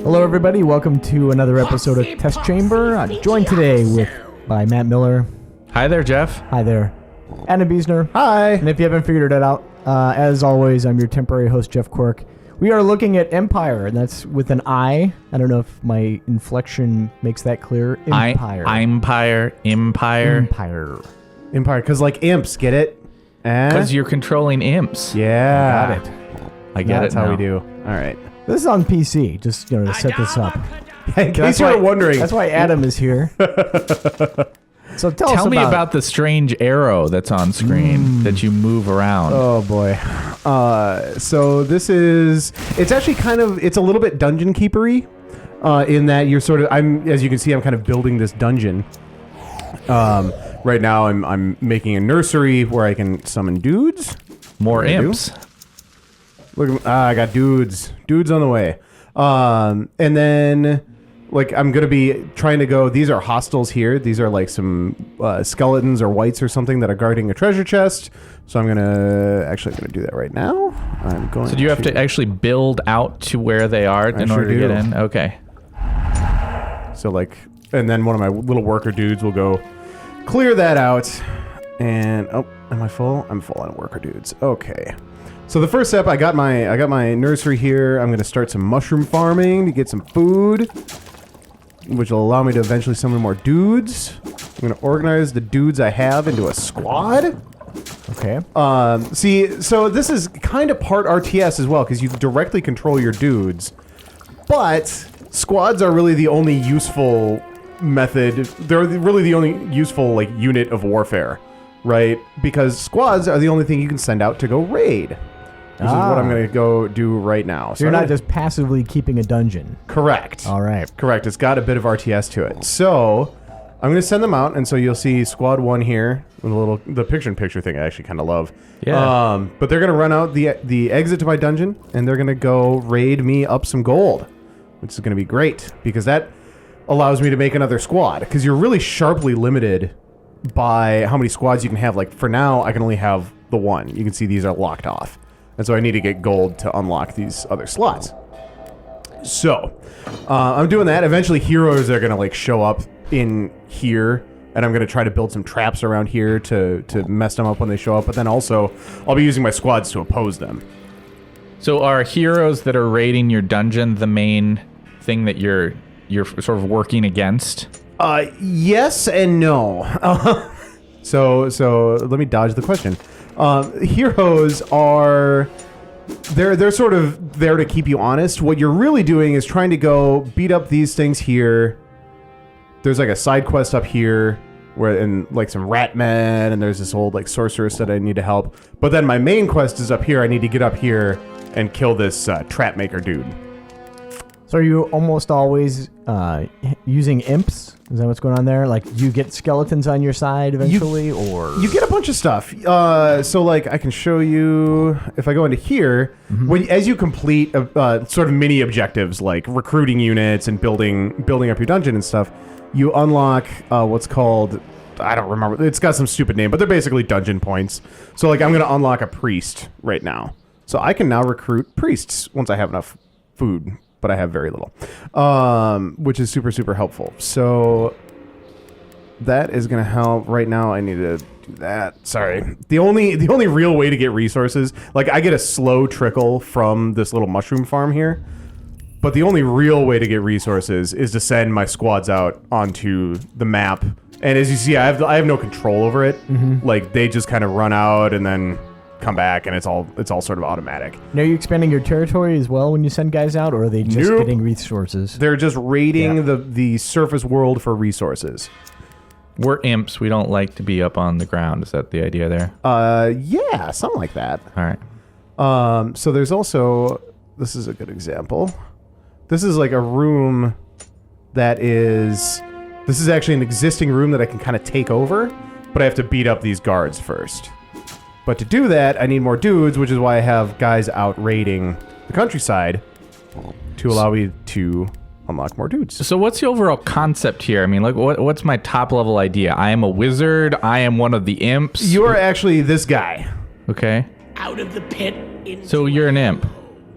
Hello, everybody. Welcome to another episode of Test Chamber. Joined today by Matt Miller. Hi there, Jeff. Hi there. Adam Biessener. Hi. And if you haven't figured it out, as always, I'm your temporary host, Jeff Cork. We are looking at Empire, and that's with an I. I don't know if my inflection makes that clear. Empire. Empire. Empire. Empire, because like imps, get it? Because you're controlling imps. Yeah. Got it. I get That's it now. how we do. All right. This is on PC, just to set this up. In case you were wondering. That's why Adam is here. So tell me about the strange arrow that's on screen that you move around. Oh boy. So this is, it's actually it's a little bit dungeon keepery, in that you're as you can see, I'm kind of building this dungeon. Right now I'm making a nursery where I can summon dudes. More imps. Look, I got dudes on the way. And then I'm going to be trying to go, these are hostiles here. These are like some skeletons or wights or something that are guarding a treasure chest. So I'm going to do that right now. So do you have to actually build out to where they are in order to get in? Okay. So and then one of my little worker dudes will go clear that out. And, am I full? I'm full on worker dudes. Okay. So the first step, I got my nursery here. I'm going to start some mushroom farming to get some food, which will allow me to eventually summon more dudes. I'm going to organize the dudes I have into a squad. Okay. See, so this is kind of part RTS as well, because you directly control your dudes. But squads are really the only useful method. They're really the only useful unit of warfare, right? Because squads are the only thing you can send out to go raid. This is what I'm going to go do right now. So you're not just passively keeping a dungeon. Correct. All right. Correct. It's got a bit of RTS to it. So I'm going to send them out, and so you'll see Squad 1 here with the picture-in-picture thing I actually kind of love. Yeah. But they're going to run out the exit to my dungeon, and they're going to go raid me up some gold, which is going to be great, because that allows me to make another squad, because you're really sharply limited by how many squads you can have. For now, I can only have the one. You can see these are locked off. And so I need to get gold to unlock these other slots. So, I'm doing that. Eventually, heroes are going to show up in here, and I'm going to try to build some traps around here to mess them up when they show up. But then also, I'll be using my squads to oppose them. So are heroes that are raiding your dungeon the main thing that you're sort of working against? Yes and no. So let me dodge the question. Heroes are they're sort of there to keep you honest. What you're really doing is trying to go beat up these things here. There's a side quest up here and some rat men, and there's this old sorceress that I need to help. But then my main quest is up here. I need to get up here and kill this trap maker dude. So are you almost always using imps? Is that what's going on there? You get skeletons on your side eventually, or you get a bunch of stuff. So I can show you if I go into here. As you complete sort of mini objectives like recruiting units and building up your dungeon and stuff, you unlock what's called, I don't remember. It's got some stupid name, but they're basically dungeon points. So I'm going to unlock a priest right now. So I can now recruit priests once I have enough food. But I have very little, which is super, super helpful. So that is going to help. Right now, I need to do that. Sorry. The only real way to get resources, I get a slow trickle from this little mushroom farm here, but the only real way to get resources is to send my squads out onto the map. And as you see, I have no control over it. They just kind of run out and then come back, and it's all sort of automatic. Now, are you expanding your territory as well when you send guys out, or are they just getting resources? They're just raiding the surface world for resources. We're imps. We don't like to be up on the ground. Is that the idea there? Yeah, something like that. All right. So there's also, this is a good example. This is a room that is, this is actually an existing room that I can kind of take over, but I have to beat up these guards first. But to do that, I need more dudes, which is why I have guys out raiding the countryside to allow me to unlock more dudes. So what's the overall concept here? I mean, what's my top level idea? I am a wizard. I am one of the imps. You're actually this guy. Okay. Out of the pit So you're an imp.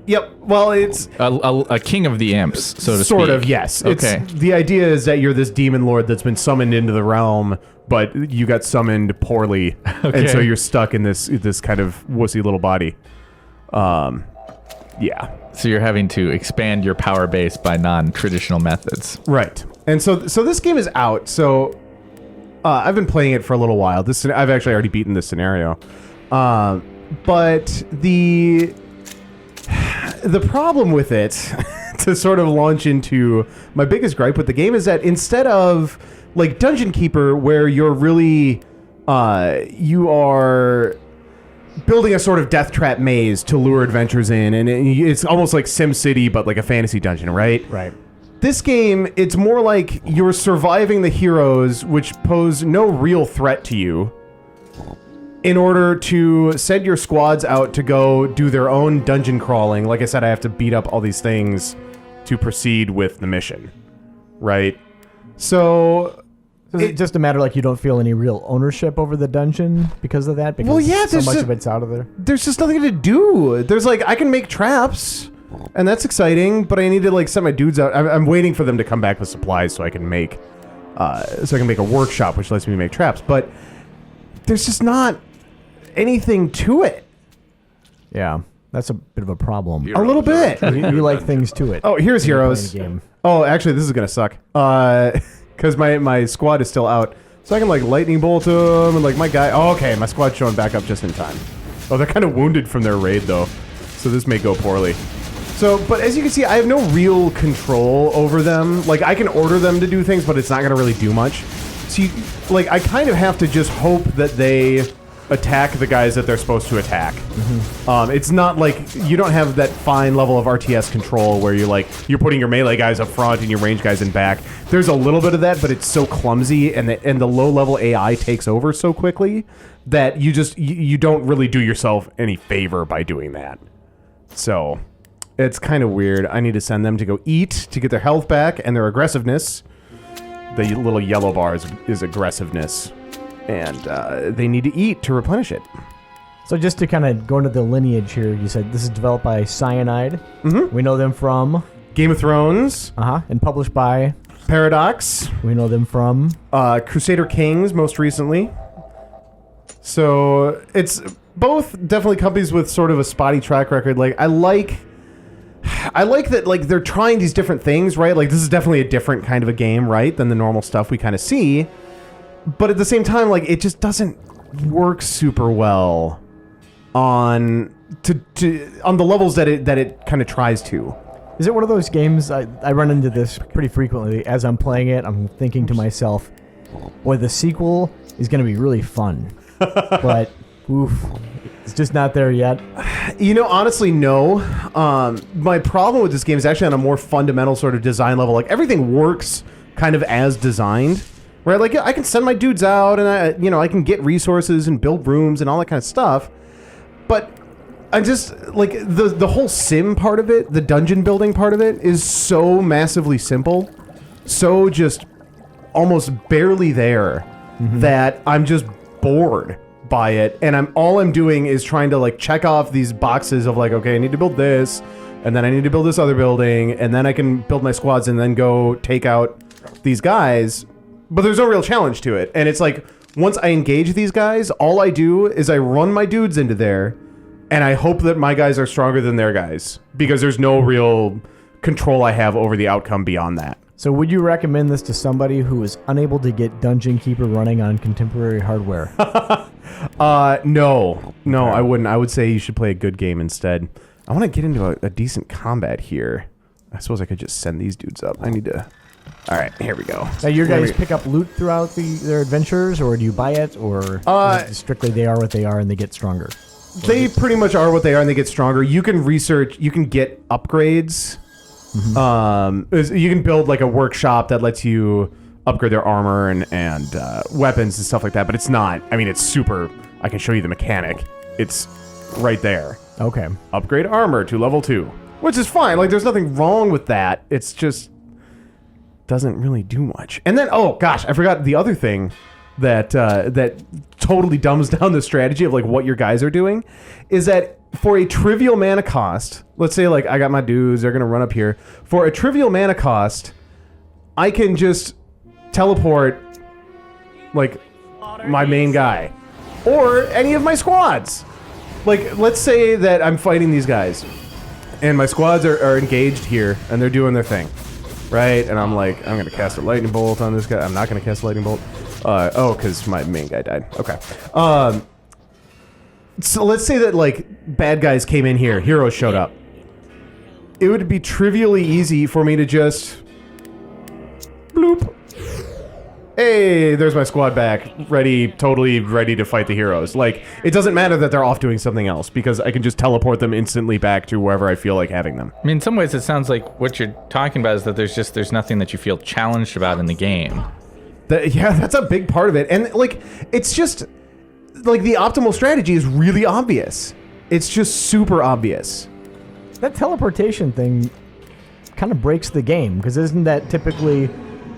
Yep. Well, it's A king of the imps, so to speak. sort of, yes. Okay. The idea is that you're this demon lord that's been summoned into the realm, but you got summoned poorly, and so you're stuck in this kind of wussy little body. Yeah. So you're having to expand your power base by non-traditional methods. Right. And so this game is out. So I've been playing it for a little while. I've actually already beaten this scenario. But the problem with it, to sort of launch into my biggest gripe with the game, is that instead of like Dungeon Keeper, where you're really you are building a sort of death trap maze to lure adventurers in, and it's almost like SimCity, but like a fantasy dungeon, right? Right. This game, it's more like you're surviving the heroes, which pose no real threat to you, in order to send your squads out to go do their own dungeon crawling. Like I said, I have to beat up all these things to proceed with the mission, right? So It's just a matter like you don't feel any real ownership over the dungeon because of that? Because Well, yeah, so much of it's out of there? there's just nothing to do. There's like, I can make traps, and that's exciting, but I need to like set my dudes out. I'm waiting for them to come back with supplies so I can make a workshop which lets me make traps. But there's just not anything to it. Yeah. That's a bit of a problem. A little bit. You like things to it. Oh, here's when you're heroes. playing a game. Oh, actually, this is gonna suck. Because my squad is still out, so I can like lightning bolt them, and like my guy. Oh, okay, my squad's showing back up just in time. Oh, they're kind of wounded from their raid though, so this may go poorly. So, but as you can see, I have no real control over them. Like, I can order them to do things, but it's not gonna really do much. So, like, I kind of have to just hope that they attack the guys that they're supposed to attack. Mm-hmm. It's not like you don't have that fine level of RTS control where you're putting your melee guys up front and your range guys in back. There's a little bit of that, but it's so clumsy, and the low level AI takes over so quickly that you don't really do yourself any favor by doing that. So it's kind of weird. I need to send them to go eat to get their health back and their aggressiveness. The little yellow bar is aggressiveness. And they need to eat to replenish it. So just to kind of go into the lineage here, you said this is developed by Cyanide. Mm-hmm. We know them from... Game of Thrones. And published by... Paradox. We know them from... Crusader Kings, most recently. So it's both definitely companies with sort of a spotty track record. Like, I like that, like, they're trying these different things, right? Like, this is definitely a different kind of a game, right, than the normal stuff we kind of see. But at the same time, like, it just doesn't work super well on the levels that it kind of tries to. Is it one of those games, I run into this pretty frequently. As I'm playing it, I'm thinking to myself, boy, the sequel is going to be really fun. But, oof, it's just not there yet. You know, honestly, no. My problem with this game is actually on a more fundamental sort of design level. Like, everything works kind of as designed. Right, like I can send my dudes out, and I can get resources and build rooms and all that kind of stuff. But I just like the whole sim part of it, the dungeon building part of it, is so massively simple, so just almost barely there, that I'm just bored by it, and all I'm doing is trying to like check off these boxes of like, okay, I need to build this, and then I need to build this other building, and then I can build my squads and then go take out these guys. But there's no real challenge to it. And it's like, once I engage these guys, all I do is I run my dudes into there, and I hope that my guys are stronger than their guys, because there's no real control I have over the outcome beyond that. So would you recommend this to somebody who is unable to get Dungeon Keeper running on contemporary hardware? No, I wouldn't. I would say you should play a good game instead. I want to get into a decent combat here. I suppose I could just send these dudes up. I need to... All right, here we go. Now, your guys pick up loot throughout their adventures, or do you buy it, or strictly they are what they are and they get stronger? They pretty much are what they are and they get stronger. You can research, you can get upgrades. Mm-hmm. You can build like a workshop that lets you upgrade their armor and weapons and stuff like that, but it's not, I mean, it's super, I can show you the mechanic. It's right there. Okay. Upgrade armor to level 2, which is fine. Like, there's nothing wrong with that. It's just... doesn't really do much. And then, oh gosh, I forgot the other thing that totally dumbs down the strategy of like what your guys are doing, is that for a trivial mana cost, let's say like I got my dudes, they're gonna run up here. For a trivial mana cost, I can just teleport like my main guy or any of my squads. Like, let's say that I'm fighting these guys and my squads are engaged here and they're doing their thing, right? And I'm like, I'm gonna cast a lightning bolt on this guy. I'm not gonna cast a lightning bolt. Because my main guy died. Okay. So let's say that like bad guys came in here, heroes showed up. It would be trivially easy for me to just bloop. Hey, there's my squad back, totally ready to fight the heroes. Like, it doesn't matter that they're off doing something else because I can just teleport them instantly back to wherever I feel like having them. I mean, in some ways, it sounds like what you're talking about is that there's nothing that you feel challenged about in the game. Yeah, that's a big part of it. And like, it's just like the optimal strategy is really obvious. It's just super obvious. That teleportation thing kind of breaks the game, because isn't that typically,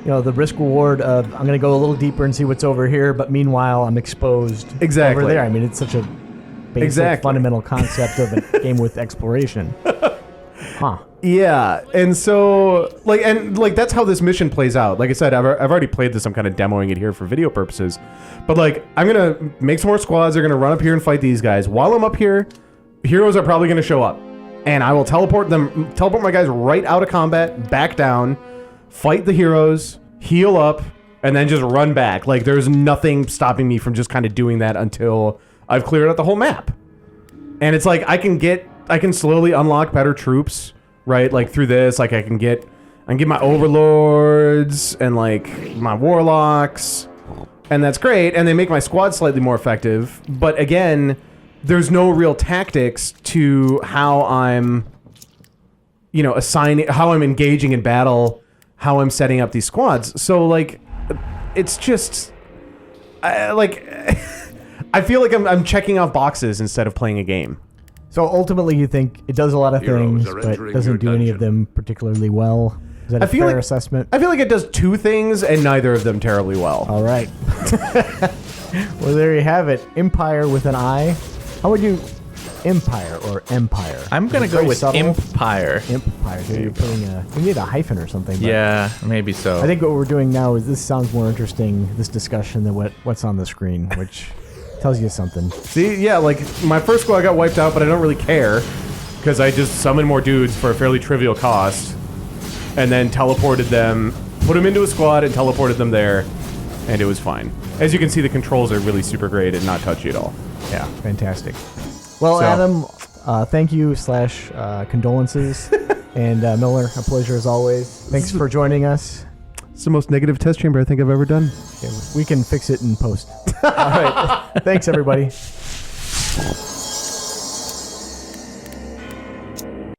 the risk reward of I'm going to go a little deeper and see what's over here, but meanwhile I'm exposed over there. I mean, it's such a basic fundamental concept of a game with exploration. Huh. Yeah, and so that's how this mission plays out. Like I said, I've already played this. I'm kind of demoing it here for video purposes. But like, I'm gonna make some more squads. They're gonna run up here and fight these guys. While I'm up here, heroes are probably gonna show up, and I will teleport my guys right out of combat, back down, fight the heroes, heal up, and then just run back. Like, there's nothing stopping me from just kind of doing that until I've cleared out the whole map. And it's like I can slowly unlock better troops, right? Like through this, like I can get my overlords and like my warlocks, and that's great. And they make my squad slightly more effective. But again, there's no real tactics to how I'm, how I'm engaging in battle, how I'm setting up these squads. So like, it's just, I feel like I'm checking off boxes instead of playing a game. So ultimately, you think it does a lot of things, but doesn't do any of them particularly well? Is that a fair assessment? I feel like it does two things, and neither of them terribly well. All right. Well, there you have it. Empire with an I. How would you... Empire or Empire? I'm going to go with Impire. Empire. So you're putting you need a hyphen or something. Yeah, maybe so. I think what we're doing now is this sounds more interesting, this discussion, than what's on the screen, which... tells you something. See, yeah, like my first squad got wiped out, but I don't really care because I just summoned more dudes for a fairly trivial cost and then teleported them, put them into a squad and teleported them there, and it was fine. As you can see, the controls are really super great and not touchy at all. Yeah, fantastic. Well, Adam, thank you / condolences. And Miller, a pleasure as always. Thanks for joining us. It's the most negative test chamber I think I've ever done. Okay, we can fix it in post. All right. Thanks, everybody.